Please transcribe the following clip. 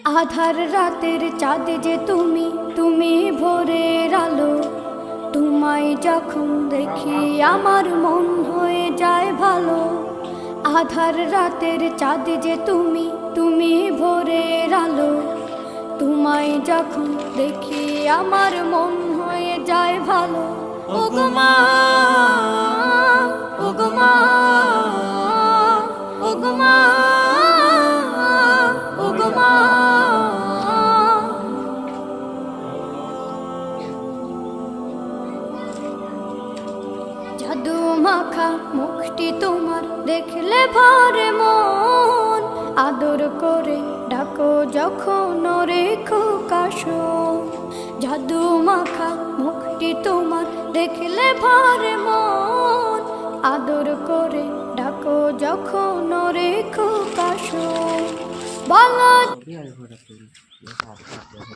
আধার রাতের চাঁদ যে তুমি, তুমি ভোরের আলো। তোমায় যখন দেখি আমার মন হয়ে যায় ভালো। আধার রাতের চাঁদ যে তুমি, তুমি ভোরের আলো। তোমায় যখন দেখি আমার মন হয়ে যায় ভালো। ওগো মা, ওগো মা, ওগো মা, ওগো মা। জাদু মাখা মুখটি তোমার দেখলে ভরে মন। আদর করে ডাকো যখন রেখো কাশন। জাদু মাখা মুখটি তোমার দেখলে ভরে মন। আদর করে ডাকো যখন রেখো কাশন। বলো